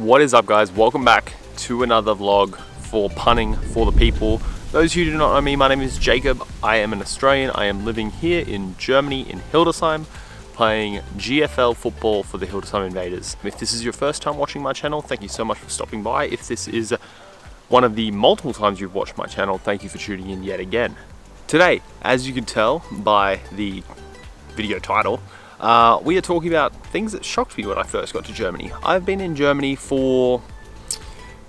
What is up, guys? Welcome back to another vlog for Punning for the People. Those who do not know me, my name is Jacob. I am an Australian. I am living here in Germany in Hildesheim, playing GFL football for the Hildesheim Invaders. If this is your first time watching my channel, thank you so much for stopping by. If this is one of the multiple times you've watched my channel, thank you for tuning in yet again. Today, as you can tell by the video title, we are talking about things that shocked me when I first got to Germany. I've been in Germany for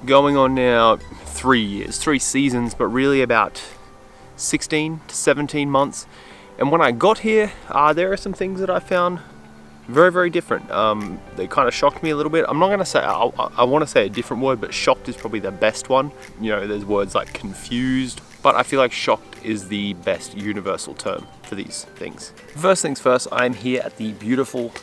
going on now 3 years, 3 seasons, but really about 16 to 17 months. And when I got here, there are some things that I found very, very different. They kind of shocked me a little bit. I'm not going to say, I want to say a different word, but shocked is probably the best one. You know, there's words like confused, but I feel like shocked is the best universal term for these things. First things first, I'm here at the beautiful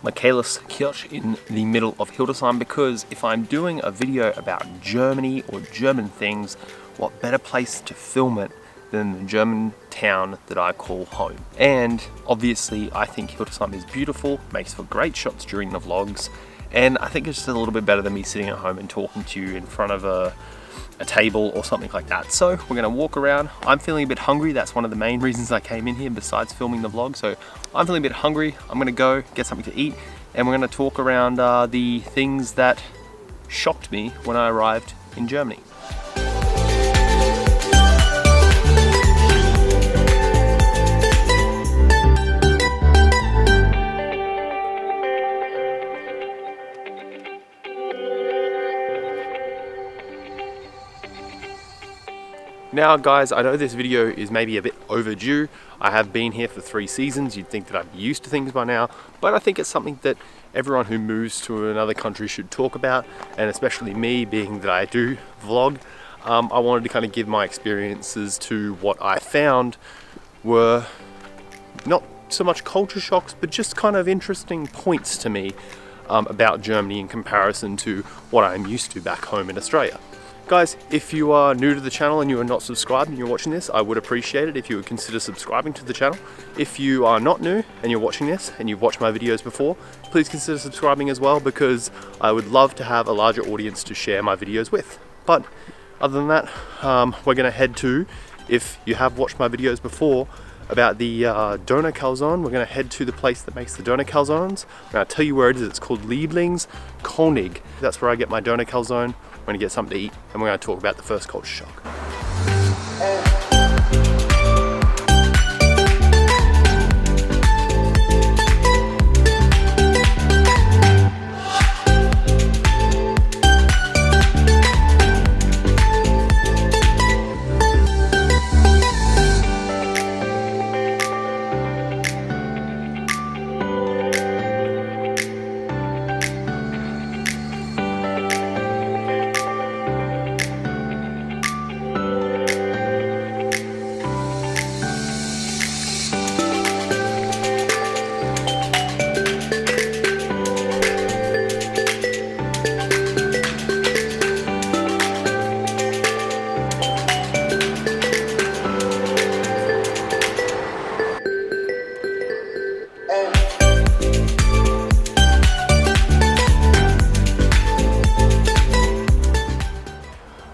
Michaeliskirche in the middle of Hildesheim, because if I'm doing a video about Germany or German things, what better place to film it than the German town that I call home. And obviously I think Hildesheim is beautiful, makes for great shots during the vlogs, and I think it's just a little bit better than me sitting at home and talking to you in front of a table or something like that. So we're gonna walk around. I'm feeling a bit hungry. That's one of the main reasons I came in here besides filming the vlog. So I'm feeling a bit hungry. I'm gonna go get something to eat, and we're gonna talk around the things that shocked me when I arrived in Germany. Now guys, I know this video is maybe a bit overdue. I have been here for 3 seasons. You'd think that I'd be used to things by now, but I think it's something that everyone who moves to another country should talk about, and especially me, being that I do vlog. I wanted to kind of give my experiences to what I found were not so much culture shocks, but just kind of interesting points to me about Germany in comparison to what I'm used to back home in Australia. Guys, if you are new to the channel and you are not subscribed and you're watching this, I would appreciate it if you would consider subscribing to the channel. If you are not new and you're watching this and you've watched my videos before, please consider subscribing as well, because I would love to have a larger audience to share my videos with. But other than that, we're going to head to, if you have watched my videos before about the Doner Calzone, we're going to head to the place that makes the Doner Calzones. I'm going to tell you where it is. It's called Lieblingskonig. That's where I get my Doner Calzone. We're going to get something to eat, and we're going to talk about the first culture shock.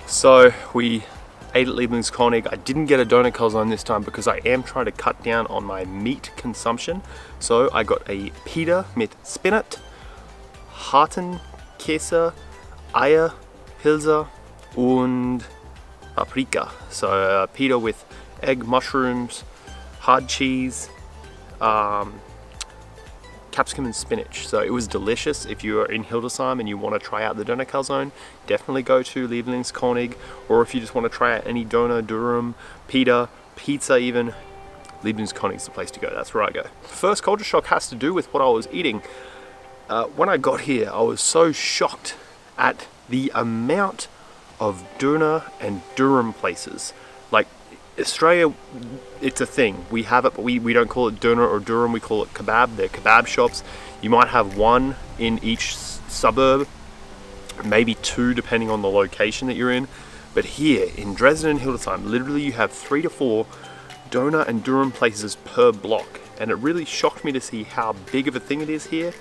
So we ate at Lieblingskonig. I didn't get a Doner Calzone this time because I am trying to cut down on my meat consumption. So I got a Pita mit Spinat, harten Käse, Eier, Pilze und Paprika. So Pita with egg, mushrooms, hard cheese, capsicum and spinach. So it was delicious. If you are in Hildesheim and you want to try out the Doner Calzone, definitely go to Lieblingskonig. Or if you just want to try out any doner, durum, pita, pizza even, Lieblingskonig is the place to go. That's where I go. First culture shock has to do with what I was eating. When I got here, I was so shocked at the amount of doner and durum places. Like, Australia, it's a thing. We have it, but we don't call it doner or durum. We call it kebab. They're kebab shops. You might have one in each suburb, maybe 2 depending on the location that you're in. But here in Dresden and Hildesheim, literally you have 3 to 4 doner and durum places per block. And it really shocked me to see how big of a thing it is here.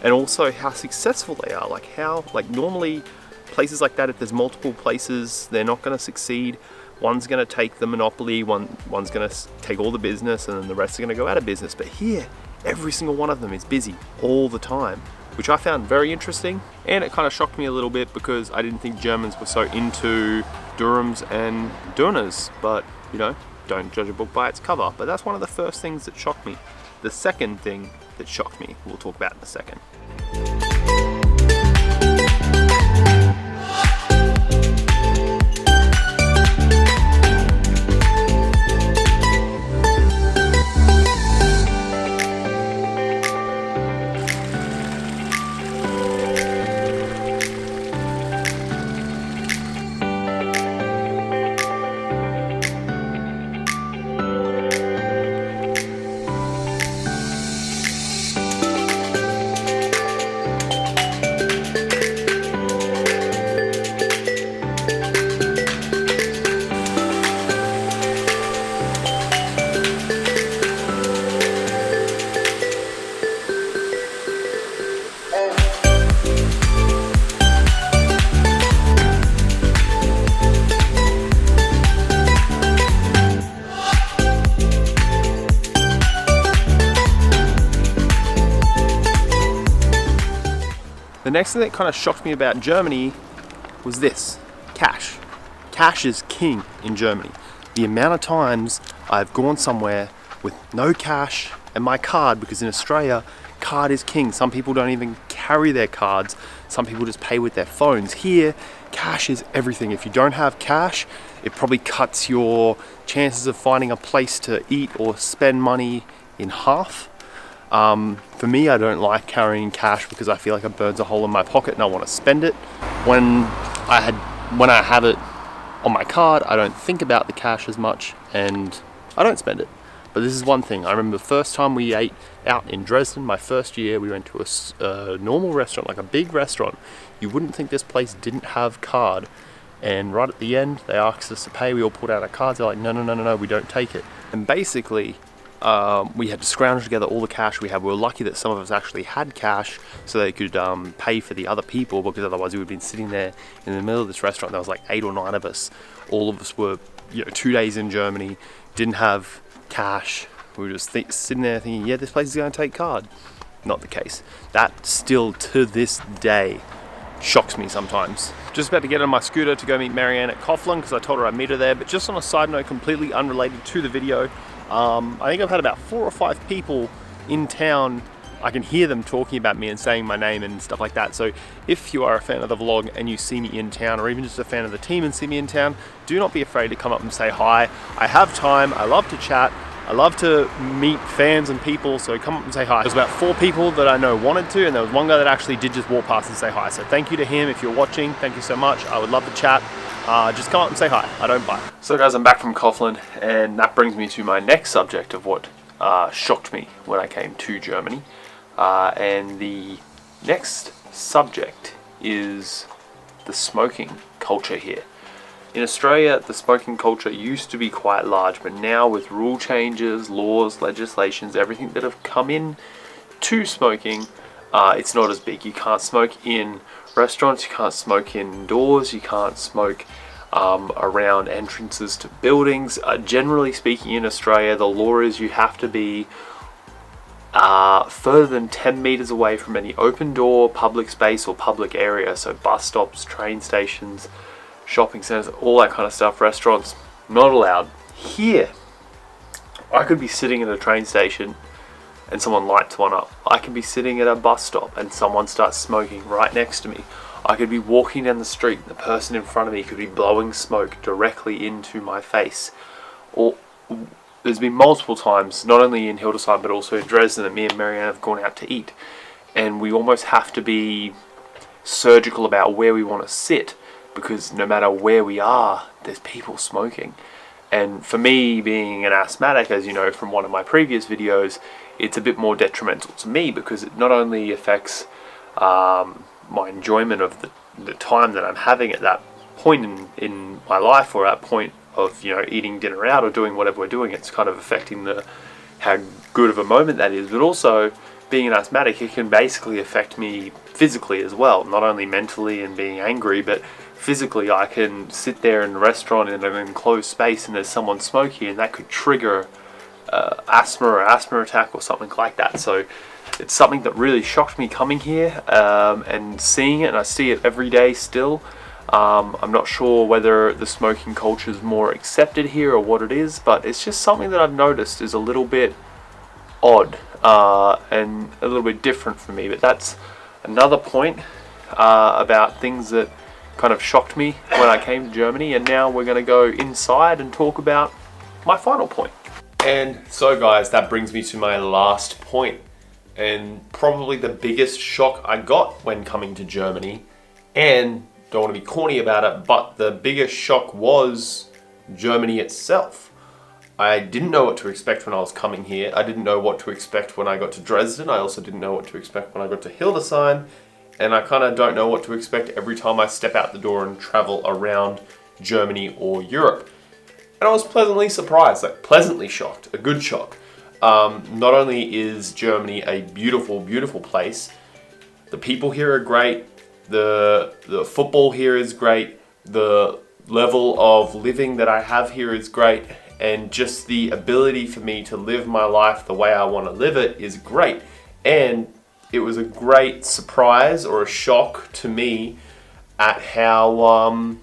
and also how successful they are. Like how, like normally places like that, if there's multiple places, they're not going to succeed. One's going to take the monopoly, one's going to take all the business, and then the rest are going to go out of business. But here, every single one of them is busy all the time, which I found very interesting. And it kind of shocked me a little bit because I didn't think Germans were so into Durums and Döners. But, you know, don't judge a book by its cover. But that's one of the first things that shocked me. The second thing that shocked me, we'll talk about in a second. The next thing that kind of shocked me about Germany was this: cash. Cash is king in Germany. The amount of times I've gone somewhere with no cash and my card, because in Australia, card is king. Some people don't even carry their cards. Some people just pay with their phones. Here, cash is everything. If you don't have cash, it probably cuts your chances of finding a place to eat or spend money in half. For me, I don't like carrying cash because I feel like it burns a hole in my pocket and I want to spend it. When I have it on my card, I don't think about the cash as much and I don't spend it. But this is one thing. I remember the first time we ate out in Dresden, my first year, we went to a normal restaurant, like a big restaurant. You wouldn't think this place didn't have card. And right at the end, they asked us to pay. We all pulled out our cards. They're like, no, we don't take it. And basically, we had to scrounge together all the cash we had. We were lucky that some of us actually had cash so they could pay for the other people, because otherwise we would have been sitting there in the middle of this restaurant. There was like 8 or 9 of us. All of us were, 2 days in Germany, didn't have cash. We were just sitting there thinking, yeah, this place is going to take card. Not the case. That still to this day shocks me sometimes. Just about to get on my scooter to go meet Marianne at Coughlin because I told her I'd meet her there. But just on a side note, completely unrelated to the video, I think I've had about 4 or 5 people in town. I can hear them talking about me and saying my name and stuff like that. So if you are a fan of the vlog and you see me in town, or even just a fan of the team and see me in town, do not be afraid to come up and say hi. I have time, I love to chat, I love to meet fans and people, so come up and say hi. There's about 4 people that I know wanted to, and there was one guy that actually did just walk past and say hi. So thank you to him if you're watching, thank you so much. I would love to chat. Just come up and say hi, I don't bite. So guys, I'm back from Coughlin, and that brings me to my next subject of what shocked me when I came to Germany. And the next subject is the smoking culture here. In Australia, the smoking culture used to be quite large, but now with rule changes, laws, legislations, everything that have come in to smoking, it's not as big. You can't smoke in restaurants, you can't smoke indoors, you can't smoke around entrances to buildings. Generally speaking, in Australia, the law is you have to be further than 10 meters away from any open door, public space or public area. So bus stops, train stations, shopping centers, all that kind of stuff. Restaurants, not allowed. Here, I could be sitting at a train station and someone lights one up. I could be sitting at a bus stop and someone starts smoking right next to me. I could be walking down the street and the person in front of me could be blowing smoke directly into my face. Or there's been multiple times, not only in Hildesheim but also in Dresden, that me and Marianne have gone out to eat, and we almost have to be surgical about where we want to sit, because no matter where we are, there's people smoking. And for me, being an asthmatic, as you know from one of my previous videos, it's a bit more detrimental to me, because it not only affects my enjoyment of the time that I'm having at that point in my life, or at point of eating dinner out or doing whatever we're doing. It's kind of affecting how good of a moment that is, but also being an asthmatic, it can basically affect me physically as well, not only mentally and being angry, but physically. I can sit there in a restaurant in an enclosed space and there's someone smoking, and that could trigger asthma or asthma attack or something like that. So it's something that really shocked me coming here and seeing it, and I see it every day still. I'm not sure whether the smoking culture is more accepted here or what it is, but it's just something that I've noticed is a little bit odd and a little bit different for me. But that's another point about things that kind of shocked me when I came to Germany, and now we're going to go inside and talk about my final point. And so guys, that brings me to my last point, and probably the biggest shock I got when coming to Germany, and don't want to be corny about it, but the biggest shock was Germany itself. I didn't know what to expect when I was coming here. I didn't know what to expect when I got to Dresden. I also didn't know what to expect when I got to Hildesheim, and I kind of don't know what to expect every time I step out the door and travel around Germany or Europe. And I was pleasantly surprised, like pleasantly shocked, a good shock. Not only is Germany a beautiful, beautiful place, the people here are great, the football here is great, the level of living that I have here is great, and just the ability for me to live my life the way I want to live it is great. And it was a great surprise or a shock to me at how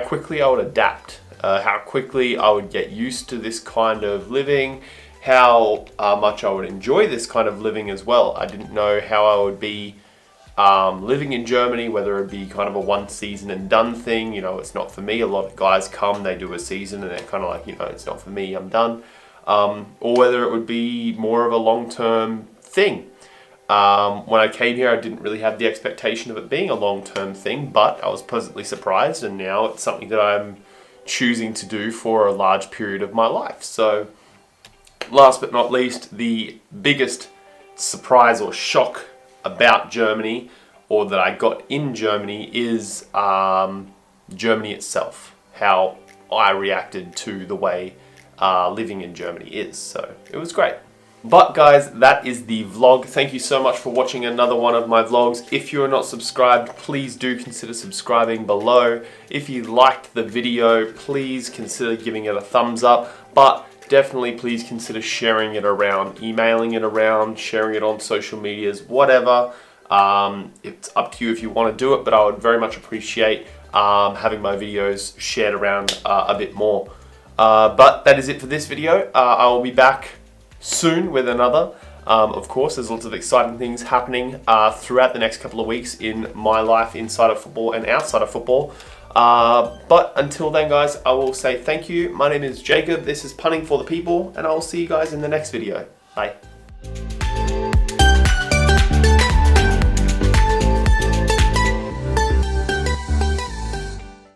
quickly I would adapt. How quickly I would get used to this kind of living, how much I would enjoy this kind of living as well. I didn't know how I would be living in Germany, whether it be kind of a one season and done thing. You know, it's not for me. A lot of guys come, they do a season and they're kind of like, you know, it's not for me, I'm done. Or whether it would be more of a long-term thing. When I came here, I didn't really have the expectation of it being a long-term thing, but I was pleasantly surprised, and now it's something that I'm choosing to do for a large period of my life. So last but not least, the biggest surprise or shock about Germany, or that I got in Germany, is Germany itself. How I reacted to the way living in Germany is. So it was great. But guys, that is the vlog. Thank you so much for watching another one of my vlogs. If you are not subscribed, please do consider subscribing below. If you liked the video, please consider giving it a thumbs up. But definitely please consider sharing it around, emailing it around, sharing it on social medias, whatever. It's up to you if you want to do it, but I would very much appreciate having my videos shared around a bit more. But that is it for this video. I will be back soon with another. Of course, there's lots of exciting things happening throughout the next couple of weeks in my life inside of football and outside of football. But until then, guys, I will say thank you. My name is Jacob. This is Punning for the People, and I will see you guys in the next video. Bye.